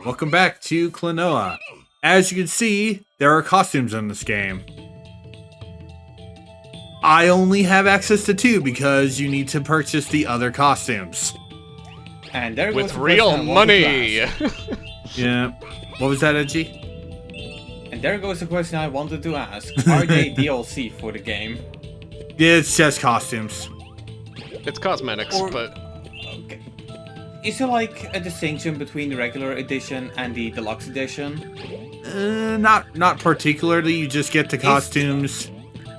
Welcome back to Klonoa. As you can see, there are costumes in this game. I only have access to 2 because you need to purchase the other costumes. And there With goes the real question I wanted money! to ask. Yeah. What was that, Edgy? And there goes the question I wanted to ask. Are they DLC for the game? It's just costumes. It's cosmetics, Or- but Okay. Is there like a distinction between the regular edition and the deluxe edition? Not particularly. You just get the costumes.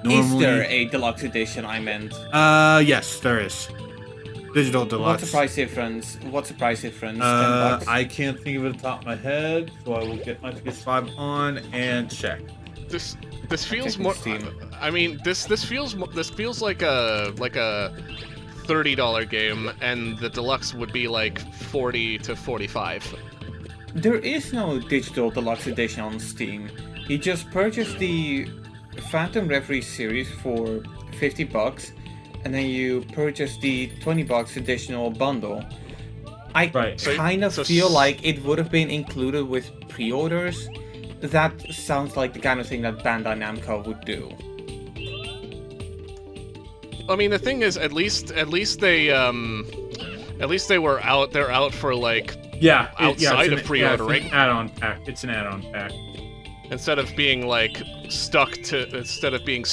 Normally. Is there a deluxe edition, I meant? Yes, there is. Digital deluxe. What's the price difference? What's the price difference? $10? I can't think of it off the top of my head, so I will get my PS5 on and check. this feels checking more. Steam. I mean, this feels like a $30 game, and the deluxe would be like 40 to 45. There is no digital deluxe edition on Steam. You just purchase the Phantom Reverie series for $50, and then you purchase the $20 additional bundle. I Right. kind of So feel like it would have been included with pre-orders. That sounds like the kind of thing that Bandai Namco would do. I mean, the thing is, at least they were out. They're out for like Yeah, Outside of pre-ordering. it's an add-on pack. It's an add-on pack. instead of being like stuck as instead of being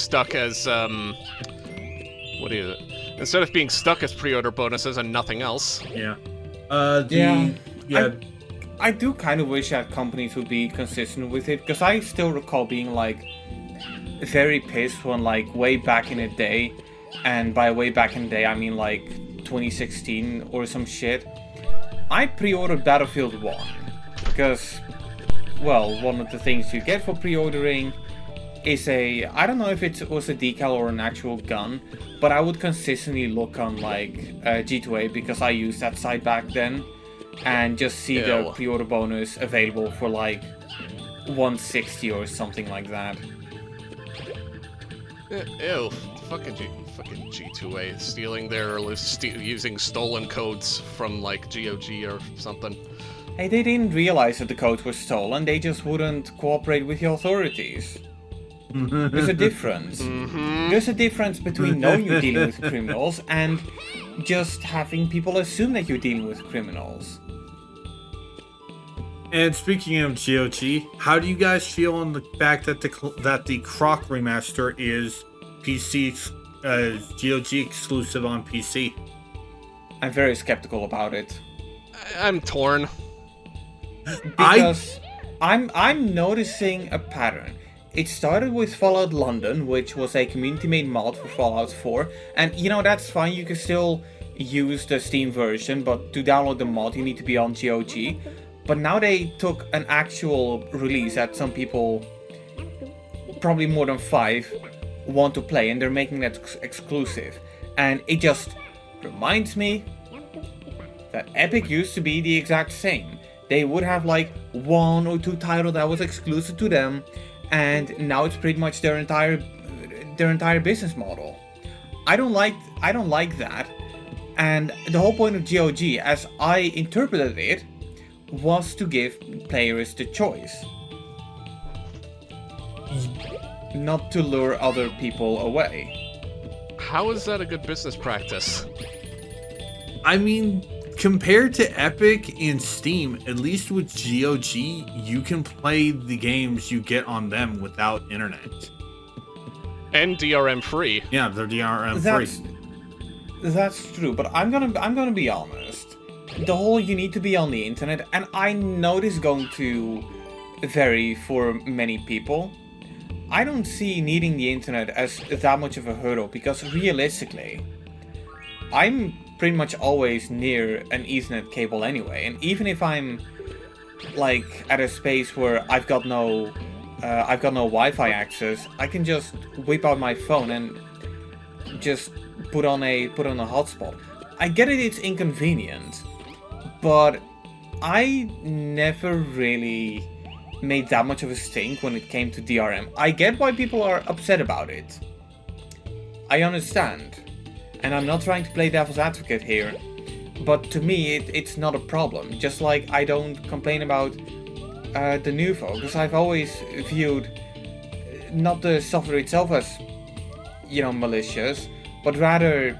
stuck as pre-order bonuses and nothing else. Yeah. I do kind of wish that companies would be consistent with it, because I still recall being like very pissed when like way back in the day, and by way back in the day I mean like 2016 or some shit, I pre-ordered Battlefield 1 because, well, one of the things you get for pre-ordering is I don't know if it was a decal or an actual gun, but I would consistently look on like G2A because I used that site back then, and just see the Ew. pre-order bonus available for like 160 or something like that. Ew, fucking G2A stealing using stolen codes from like GOG or something. Hey, they didn't realize that the codes were stolen, they just wouldn't cooperate with the authorities. There's a difference. There's a difference between knowing you're dealing with criminals and just having people assume that you're dealing with criminals. And speaking of GOG, how do you guys feel on the fact that the Croc remaster is GOG exclusive on PC? I'm very skeptical about it. I'm torn. Because I'm noticing a pattern. It started with Fallout London, which was a community-made mod for Fallout 4, and you know, that's fine, you can still use the Steam version, but to download the mod you need to be on GOG. But now they took an actual release that some people, probably more than 5, want to play, and they're making that exclusive. And it just reminds me that Epic used to be the exact same. They would have like 1 or 2 titles that was exclusive to them, and now it's pretty much their entire business model. I don't like that. And the whole point of GOG, as I interpreted it, was to give players the choice, not to lure other people away. How is that a good business practice? I mean, compared to Epic and Steam, at least with GOG, you can play the games you get on them without internet. And DRM free. Yeah, they're DRM free. That's true, but I'm gonna be honest. The whole you need to be on the internet, and I know this is going to vary for many people. I don't see needing the internet as that much of a hurdle, because realistically, I'm pretty much always near an Ethernet cable anyway, and even if I'm like at a space where I've got no Wi-Fi access, I can just whip out my phone and just put on a hotspot. I get it, it's inconvenient, but I never really made that much of a stink when it came to DRM. I get why people are upset about it. I understand. And I'm not trying to play devil's advocate here, But to me, it's not a problem. Just like I don't complain about the Nuvo, because I've always viewed not the software itself as, malicious, but rather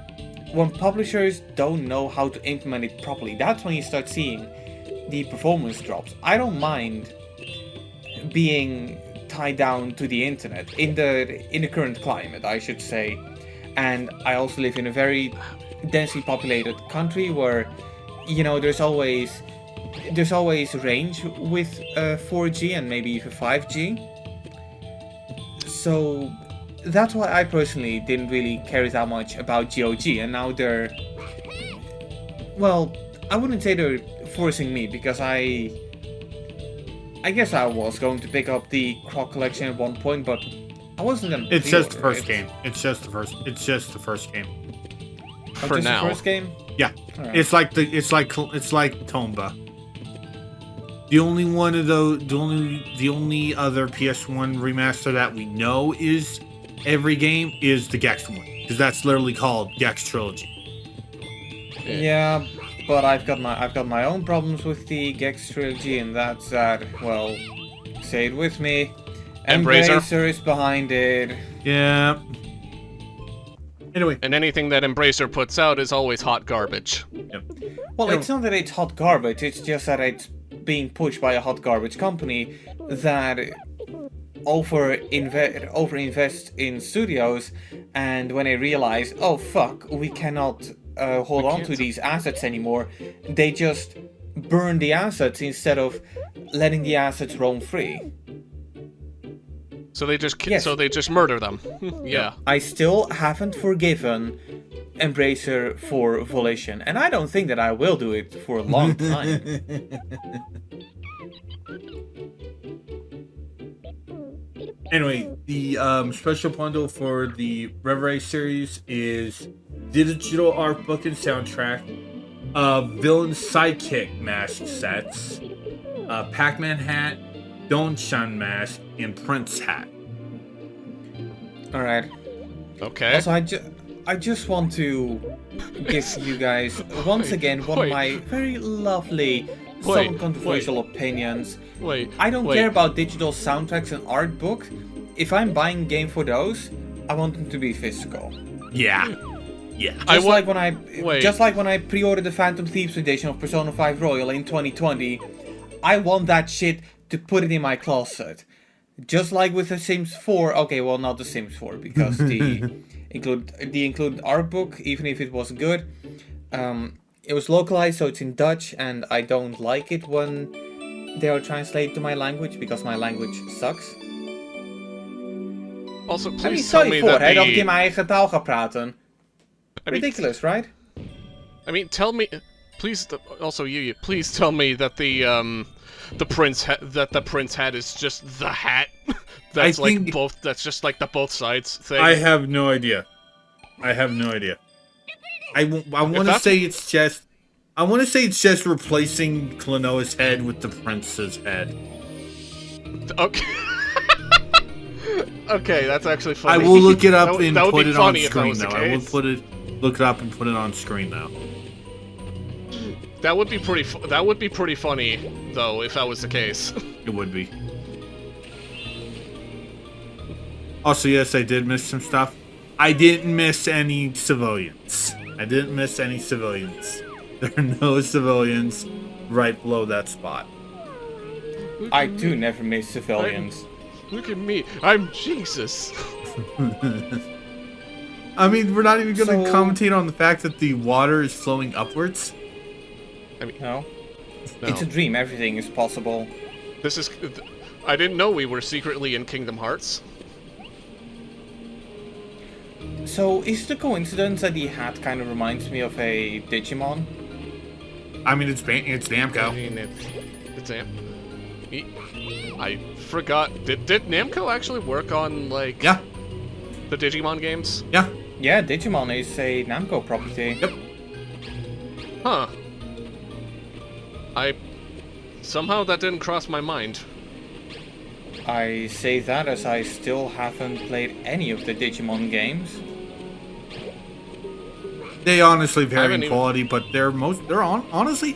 when publishers don't know how to implement it properly, that's when you start seeing the performance drops. I don't mind being tied down to the internet in the current climate, I should say. And I also live in a very densely populated country where, there's always range with 4G and maybe even 5G. So that's why I personally didn't really care that much about GOG, and now they're... Well, I wouldn't say they're forcing me, because I guess I was going to pick up the Croc collection at one point, but I wasn't gonna. It's just the first game. It's just the first game. For just now. The first game? Yeah. Alright. It's like Tomba. The only one of the only other PS1 remaster that we know is every game is the Gex one, because that's literally called Gex Trilogy. Yeah, but I've got my own problems with the Gex trilogy, and that's that. Well, say it with me. Embracer is behind it. Yeah. Anyway. And anything that Embracer puts out is always hot garbage. Yep. Well, it's not that it's hot garbage. It's just that it's being pushed by a hot garbage company that overinvest in studios, and when they realize, oh fuck, we cannot hold on to these assets anymore, they just burn the assets instead of letting the assets roam free. So they just Yes. so they just murder them. Yeah. I still haven't forgiven Embracer for Volition, and I don't think that I will do it for a long time. Anyway, the special bundle for the Reverie series is digital art book and soundtrack, villain sidekick mask sets, Pac-Man hat, Donshan mask, and Prince hat. Alright. Okay. Also, I just want to give you guys, once again, one of my very lovely, somewhat controversial opinions. I don't care about digital soundtracks and art book. If I'm buying a game for those, I want them to be physical. Yeah. Yeah. Just like when I pre-ordered the Phantom Thieves edition of Persona 5 Royal in 2020, I want that shit to put it in my closet. Just like with The Sims 4, okay, well, not The Sims 4, because the included art book, even if it was good, it was localized, so it's in Dutch, and I don't like it when they are translated to my language, because my language sucks. Also, I mean, please stel tell je me voor, that hè, dat ik in the... mijn eigen taal ga praten. I mean, Ridiculous, right? I mean, tell me, please. Also, you please tell me that the prince hat is just the hat. That's like both. That's just like the both sides thing. I have no idea. I want to say it's just. I want to say it's just replacing Klonoa's head with the prince's head. Okay. Okay, that's actually funny. I will look it up and that would put be it on funny if that screen was the though. I will case. look it up and put it on screen though. That would be pretty. That would be pretty funny, though, if that was the case. It would be. Also, yes, I did miss some stuff. I didn't miss any civilians. There are no civilians right below that spot. I do never miss civilians. Look at me. I'm Jesus. I mean, we're not even going to So- commentate on the fact that the water is flowing upwards. I mean, No? no. It's a dream, everything is possible. This is. I didn't know we were secretly in Kingdom Hearts. So, is it a coincidence that the hat kind of reminds me of a Digimon? I mean, it's I Namco. mean, it's I forgot. Did Namco actually work on like Yeah, the Digimon games? yeah. Yeah, Digimon is a Namco property. Yep. Huh. Somehow that didn't cross my mind. I say that as I still haven't played any of the Digimon games. They honestly vary in even- quality, but honestly,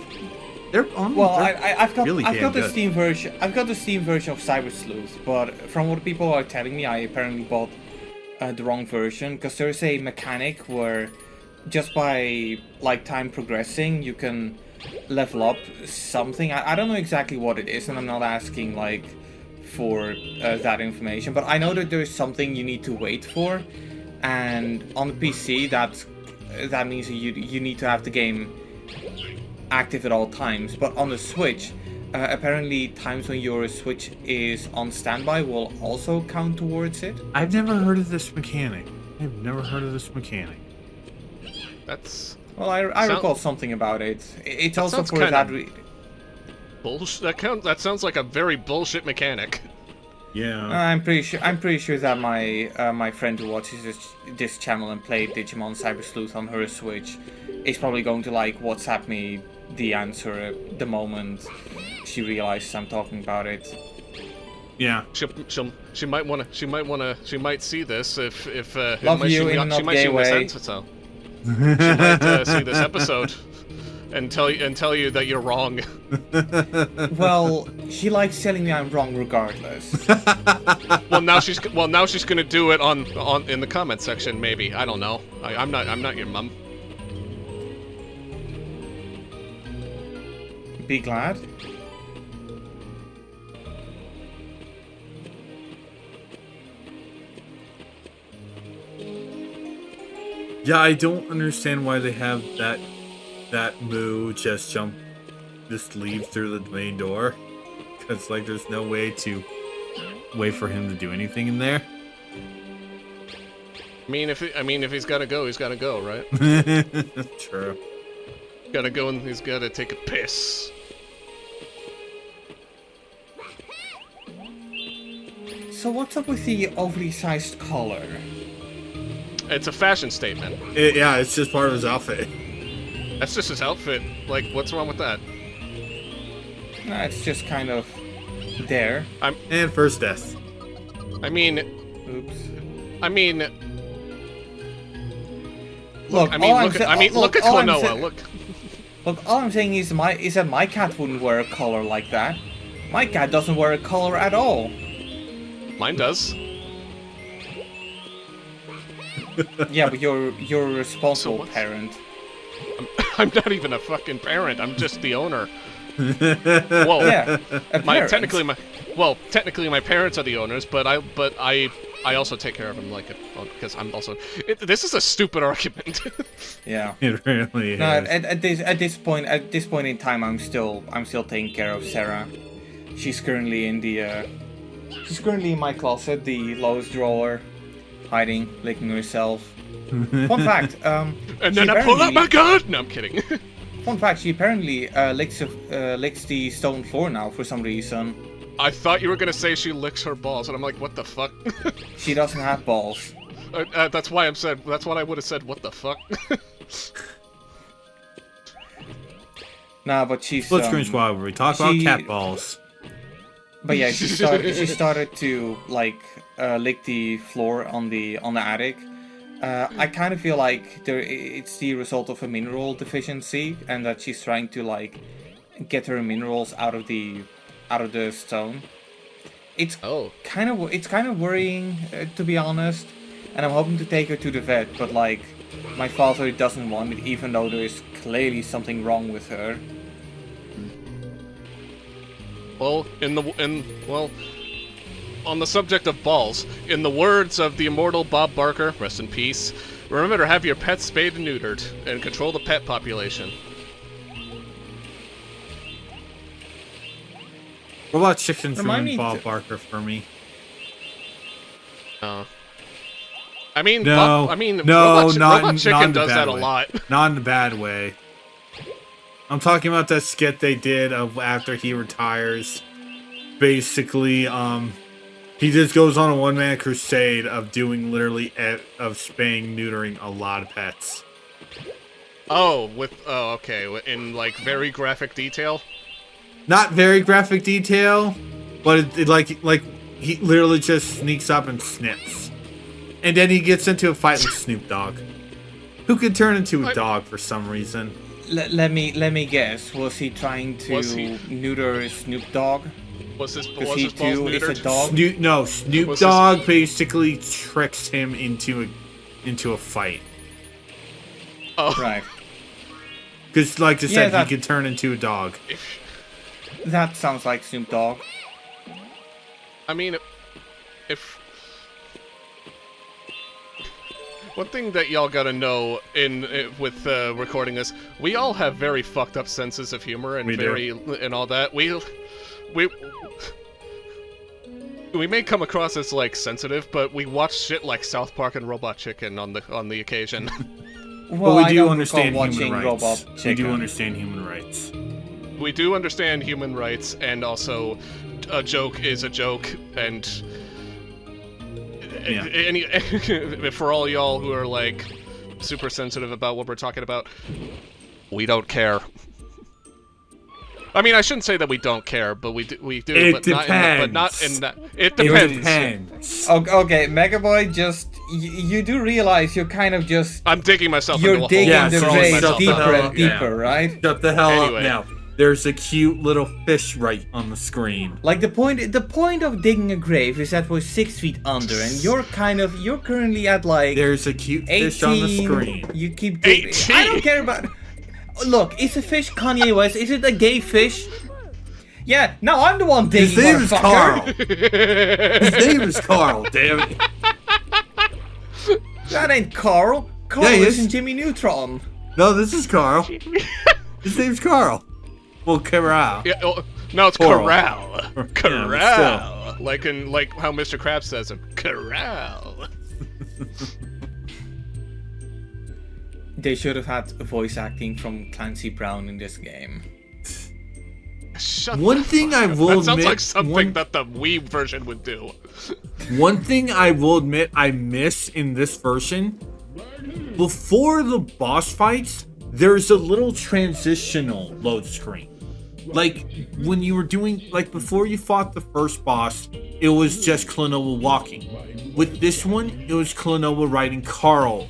they're on. Well, they're I've got really I've got damn the good. Steam version. I've got the Steam version of Cyber Sleuth, but from what people are telling me, I apparently bought the wrong version because there's a mechanic where just by like time progressing, you can level up something. I don't know exactly what it is, and I'm not asking like for that information, but I know that there's something you need to wait for, and on the PC that means you need to have the game active at all times. But on the Switch, apparently times when your Switch is on standby will also count towards it. I've never heard of this mechanic. That's Well, I recall something about it. It's also sounds for kinda- that. bullshit. That sounds like a very bullshit mechanic. Yeah. I'm pretty sure that my friend who watches this channel and played Digimon Cyber Sleuth on her Switch is probably going to like WhatsApp me the answer the moment she realizes I'm talking about it. Yeah. She might see this if Love you in a not gay way. She might see this episode and tell you that you're wrong. Well, she likes telling me I'm wrong regardless. Well, now she's gonna do it on in the comment section. Maybe, I don't know. I'm not your mum. Be glad. Yeah, I don't understand why they have that Moo just leave through the main door. Because, like, there's no way to wait for him to do anything in there. I mean, if he's gotta go, he's gotta go, right? True. Gotta go and he's gotta take a piss. So what's up with the overly sized collar? It's a fashion statement. Yeah, it's just part of his outfit. That's just his outfit. Like, what's wrong with that? Nah, it's just kind of there. And first death. I mean, Oops. Look, look at Klonoa. Look, all I'm saying is that my cat wouldn't wear a collar like that. My cat doesn't wear a collar at all. Mine does. Yeah, but you're a responsible parent. I'm not even a fucking parent. I'm just the owner. Well, Yeah, a parent. technically my parents are the owners, but I also take care of them because I'm also. This is a stupid argument. Yeah. It really is. No, at this point in time, I'm still taking care of Sarah. She's currently in my closet, the lowest drawer, hiding, licking herself. Fun fact. And then I pull out my gun. No, I'm kidding. Fun fact. She apparently licks the stone floor now for some reason. I thought you were gonna say she licks her balls, and I'm like, what the fuck? She doesn't have balls. That's why that's what I would have said. What the fuck? Nah, but she's. Split screen squad where we talk about cat balls. But yeah, she started to like lick the floor on the attic. I kind of feel like it's the result of a mineral deficiency, and that she's trying to like get her minerals out of the stone. It's kind of worrying, to be honest. And I'm hoping to take her to the vet, but like my father doesn't want it, even though there is clearly something wrong with her. Well, on the subject of balls, in the words of the immortal Bob Barker, rest in peace, remember to have your pets spayed and neutered, and control the pet population. What about chickens Remind from me Bob Barker for me? Robot Chicken does that a lot. Not in a bad way. I'm talking about that skit they did of after he retires. Basically, he just goes on a one-man crusade of doing literally of spaying, neutering a lot of pets. Okay, in like very graphic detail. Not very graphic detail, but it like he literally just sneaks up and snips, and then he gets into a fight with Snoop Dogg. Who could turn into a dog for some reason? Let me guess. Was he trying to neuter Snoop Dogg? Was his Because balls he too is a neutered? dog. Snoop Dogg basically tricks him into a fight. Oh, Right. Because, like I said, that- he could turn into a dog. That sounds like Snoop Dogg. I mean, if one thing that y'all gotta know with recording this, we all have very fucked up senses of humor and and all that. We may come across as like sensitive, but we watch shit like South Park and Robot Chicken on the occasion. Well, But we I do don't understand recall human watching rights. Robot We Chicken. do understand human rights. We do understand human rights, and also a joke is a joke, and for all y'all who are like super sensitive about what we're talking about, we don't care. I mean, I shouldn't say that we don't care, but we do. It but depends. Not in that. It depends. It depends. Okay, Megaboy, just you do realize you're kind of just I'm digging myself you're into a digging hole. the throwing grave myself deeper down. and deeper, Yeah. right? Shut the hell Anyway. up now. There's a cute little fish right on the screen. Like the point of digging a grave is that we're 6 feet under, and you're currently at like There's a cute 18. fish on the screen. You keep digging. 18. I don't care about. Look, is a fish Kanye West? Is it a gay fish? Yeah, no, I'm the one digging. His name is motherfucker. Carl. His name is Carl, damn it. That ain't Carl. Carl Yeah, he is. isn't Jimmy Neutron. No, this is Carl. His name's Carl. Well, Corral. Yeah, no, it's Coral. corral. Yeah, Corral. Like how Mr. Krabs says it. Corral. They should have had voice acting from Clancy Brown in this game. Shut One the thing fuck I up. will That sounds admit, like something one- that the Wii version would do. One thing I will admit I miss in this version, before the boss fights, there's a little transitional load screen. Like, when you were doing, like, before you fought the first boss, it was just Klonoa walking. With this one, it was Klonoa riding Carl.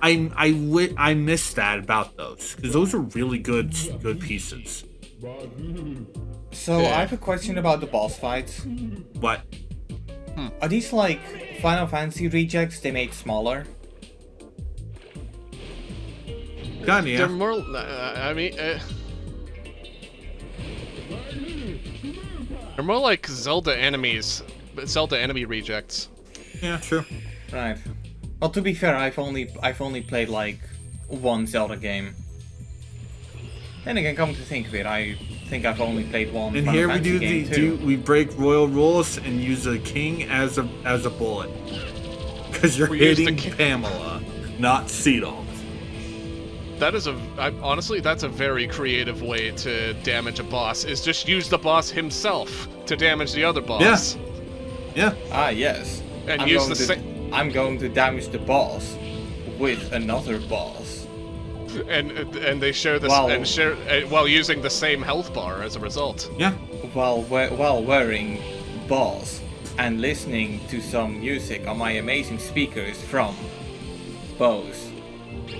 I miss that about those, because those are really good pieces. So Yeah. I have a question about the boss fights. What? Are these like Final Fantasy rejects they made smaller? God, They're yeah. more. I mean, they're more like Zelda enemies, Zelda enemy rejects. Yeah, true. Right. Well, to be fair, I've only played like one Zelda game. Then again, come to think of it, I think I've only played one. And Final here we Fantasy game too. we break royal rules and use a king as a bullet. Because you're We use the hitting king. Pamela, not Cedal. That is honestly, that's a very creative way to damage a boss. Is just use the boss himself to damage the other boss. Yeah. Ah, yes. And I'm use going the to- same. I'm going to damage the boss with another boss. And they share this Wow. and share while using the same health bar as a result. Yeah. While wearing balls and listening to some music on my amazing speakers from Bose.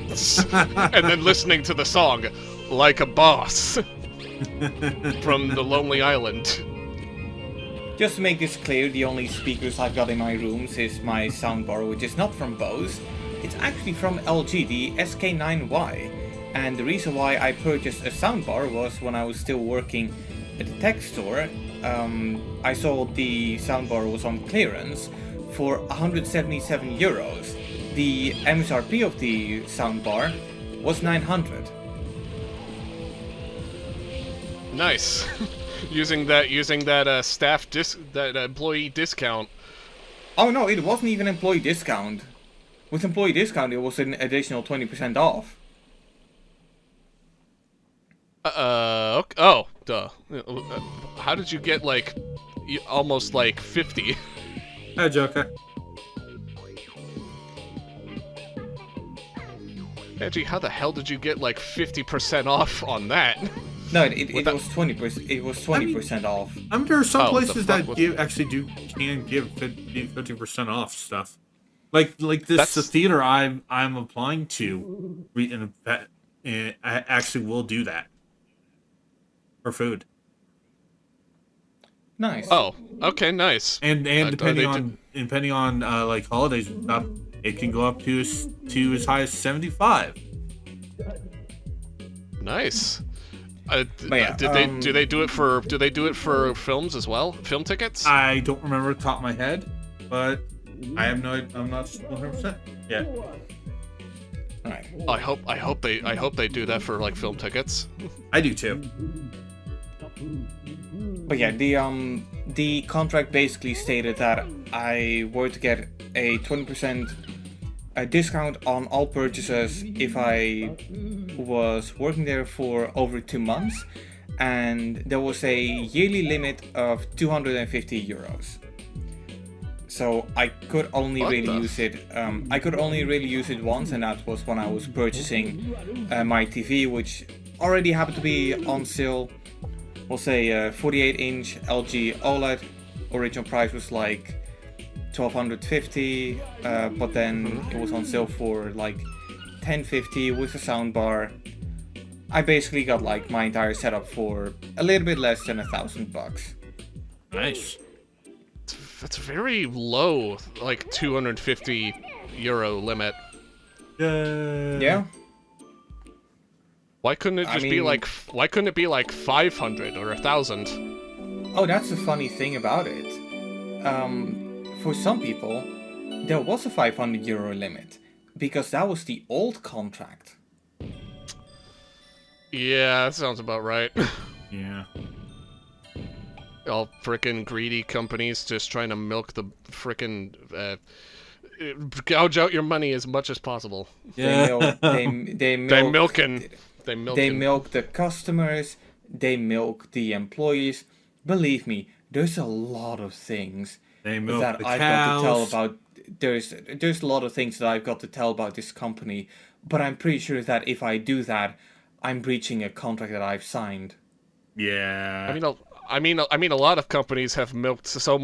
And then listening to the song like a boss from the Lonely Island. Just to make this clear, the only speakers I've got in my rooms is my soundbar, which is not from Bose. It's actually from LG, the SK9Y. And the reason why I purchased a soundbar was when I was still working at the tech store. I saw the soundbar was on clearance for 177 euros. The MSRP of the soundbar was 900. Nice. using that that employee discount. Oh no, it wasn't even employee discount. With employee discount, it was an additional 20% off. Okay. Oh, duh. How did you get like almost like 50? Hi, Joker. Angie, how the hell did you get like 50% off on that? No, it What the- was 20%. It was 20% off. There are some Oh, what the places fuck that was- can give 50% off stuff. Like this the That's theater I'm applying to, I actually will do that for food. Nice. oh, okay, nice. And Are depending they on depending on like holidays and stuff, it can go up to as high as 75. nice? But yeah, Do they do it for films as well? Film tickets? I don't remember off the top of my head, but I'm not 100%. Yeah. Right. I hope they do that for like film tickets. I do too. But yeah, the contract basically stated that I were to get a 20% discount on all purchases if I was working there for over 2 months, and there was a yearly limit of 250 euros. So I could only really use it. I could only really use it once, and that was when I was purchasing my TV, which already happened to be on sale. We'll say 48-inch LG OLED. Original price was like 1250, but then it was on sale for like 1050 with a soundbar. I basically got like my entire setup for a little bit less than $1,000. Nice. That's very low, like 250 euro limit. Yeah. Why couldn't it just be like? Why couldn't it be like 500 or 1,000? Oh, that's the funny thing about it. For some people, there was a 500 euro limit because that was the old contract. Yeah, that sounds about right. Yeah. All frickin' greedy companies just trying to milk the frickin' gouge out your money as much as possible. Yeah. They milk the customers. They milk the employees. Believe me, there's a lot of things that I've got to tell about. There's a lot of things that I've got to tell about this company, but I'm pretty sure that if I do that, I'm breaching a contract that I've signed. Yeah. I mean, a lot of companies have milked so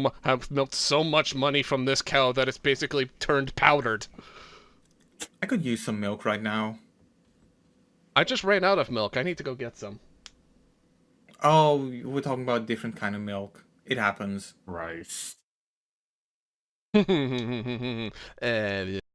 much money from this cow that it's basically turned powdered. I could use some milk right now. I just ran out of milk. I need to go get some. Oh, we're talking about a different kind of milk. It happens. Rice.